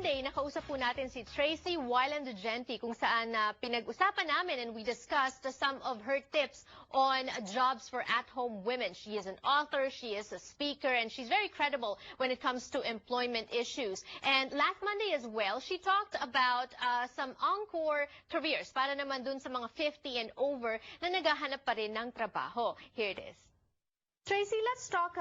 Monday, nakausap po natin si Tracy Wilen-Daugenti kung saan pinag-usapan namin and we discussed some of her tips on jobs for at-home women. She is an author, she is a speaker, and she's very credible when it comes to employment issues. And last Monday as well, she talked about some Encore careers para naman dun sa mga 50 and over na naghahanap pa rin ng trabaho. Here it is. Tracy, let's talk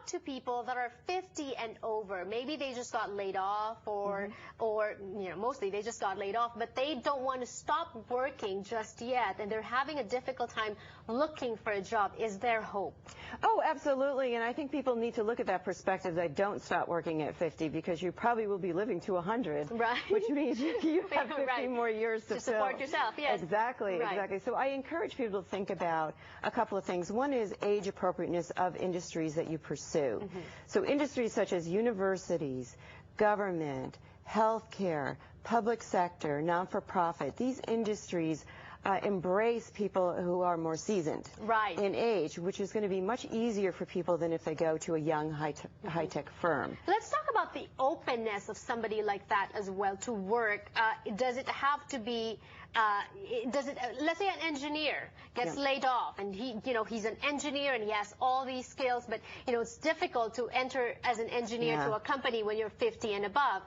to people that are 50 and over. Maybe they just got laid off or you know, mostly they just got laid off, but they don't want to stop working just yet, and they're having a difficult time looking for a job. Is there hope? Oh, absolutely, and I think people need to look at that perspective that don't stop working at 50, because you probably will be living to 100, right? Which means you have 50 right. more years to support yourself. Yes, exactly, right. exactly. So I encourage people to think about a couple of things. One is age appropriateness of industries that you pursue. So industries such as universities, government, healthcare, public sector, non-for-profit, these industries embrace people who are more seasoned in age, which is going to be much easier for people than if they go to a young high-tech firm. Let's talk about the openness of somebody like that as well to work. Does it have to be, let's say an engineer gets laid off and he's an engineer and he has all these skills, but it's difficult to enter as an engineer to a company when you're 50 and above.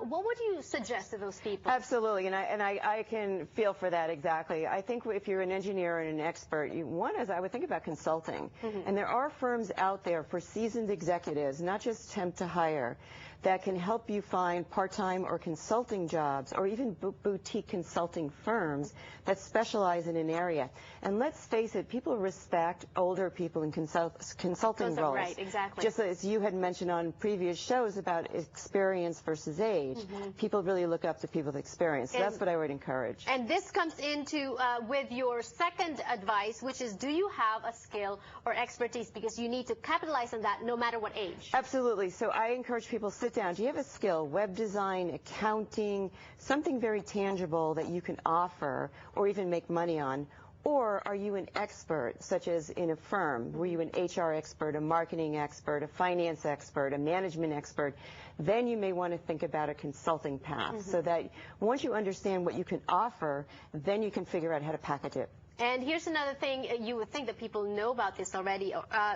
What would you suggest to those people? Absolutely, and I can feel for that exactly. I think if you're an engineer and an expert, I would think about consulting. And there are firms out there for seasoned executives, not just temp to hire, that can help you find part-time or consulting jobs, or even boutique consulting firms that specialize in an area. And let's face it, people respect older people in consulting roles. Right, exactly. Just as you had mentioned on previous shows about experience versus age, people really look up to people with experience. So that's what I would encourage. And this comes into with your second advice, which is, do you have a skill or expertise? Because you need to capitalize on that no matter what age. Absolutely. So I encourage people to sit down. Do you have a skill, web design, accounting, something very tangible that you can offer or even make money on? Or are you an expert, such as in a firm? Were you an HR expert, a marketing expert, a finance expert, a management expert? Then you may want to think about a consulting path, so that once you understand what you can offer, then you can figure out how to package it. And here's another thing, you would think that people know about this already.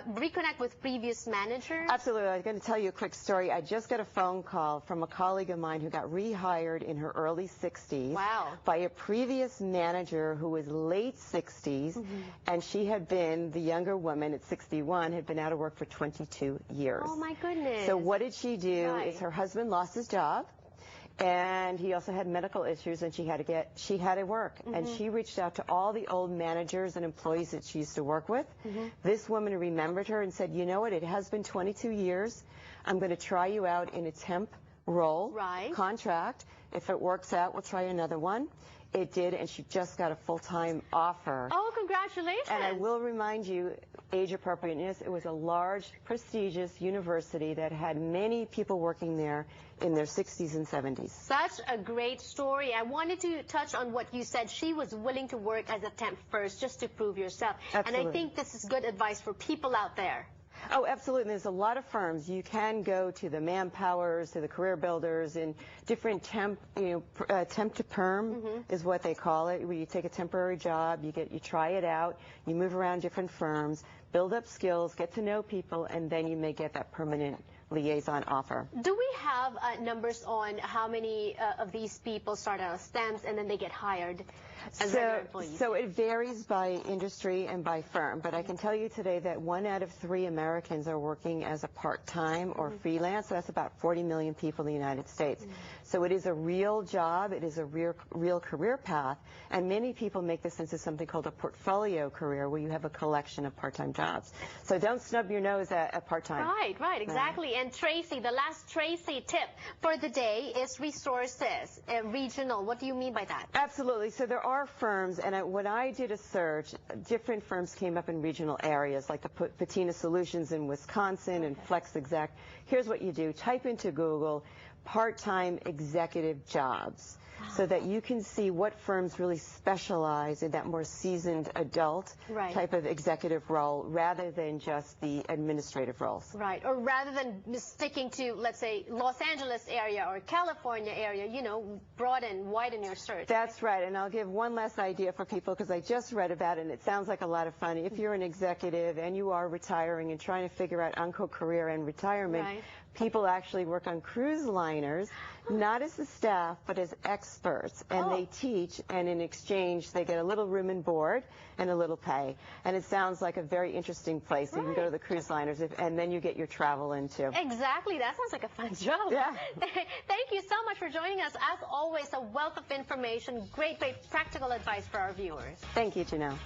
Reconnect with previous managers. Absolutely. I was going to tell you a quick story. I just got a phone call from a colleague of mine who got rehired in her early 60s by a previous manager who was late 60s, and she had been, the younger woman at 61, had been out of work for 22 years. Oh, my goodness. So what did she do is her husband lost his job, and he also had medical issues, and she had to work. And she reached out to all the old managers and employees that she used to work with. This woman remembered her and said, you know what, it has been 22 years. I'm going to try you out in a temp role, contract. If it works out, we'll try another one. It did, and she just got a full-time offer. Oh, congratulations. And I will remind you, age appropriateness, it was a large, prestigious university that had many people working there in their 60s and 70s. Such a great story. I wanted to touch on what you said. She was willing to work as a temp first just to prove yourself. Absolutely. And I think this is good advice for people out there. Oh, absolutely. There's a lot of firms. You can go to the Manpowers, to the Career Builders, and different temp to perm is what they call it, where you take a temporary job, you try it out, you move around different firms, build up skills, get to know people, and then you may get that permanent liaison offer. Do we have numbers on how many of these people start out as temps and then they get hired as regular employees? So it varies by industry and by firm, but I can tell you today that 1 out of 3 Americans are working as a part-time or freelance. So that's about 40 million people in the United States. So it is a real job, it is a real career path, and many people make this into something called a portfolio career, where you have a collection of part-time jobs. So don't snub your nose at part-time. Right, exactly. And Tracy, the last Tracy tip for the day is resources, regional. What do you mean by that? Absolutely. So there are firms, and when I did a search, different firms came up in regional areas, like the Patina Solutions in Wisconsin and FlexExec. Here's what you do. Type into Google part-time executive jobs. so that you can see what firms really specialize in that more seasoned adult type of executive role rather than just the administrative roles. Right, or rather than sticking to, let's say, Los Angeles area or California area, you know, widen your search. That's right, and I'll give one last idea for people because I just read about it and it sounds like a lot of fun. If you're an executive and you are retiring and trying to figure out Encore career and retirement, people actually work on cruise liners, not as the staff, but as experts, and they teach, and in exchange, they get a little room and board and a little pay. And it sounds like a very interesting place. You can go to the cruise liners, and then you get your travel in, too. Exactly. That sounds like a fun job. Yeah. Thank you so much for joining us. As always, a wealth of information, great practical advice for our viewers. Thank you, Janelle.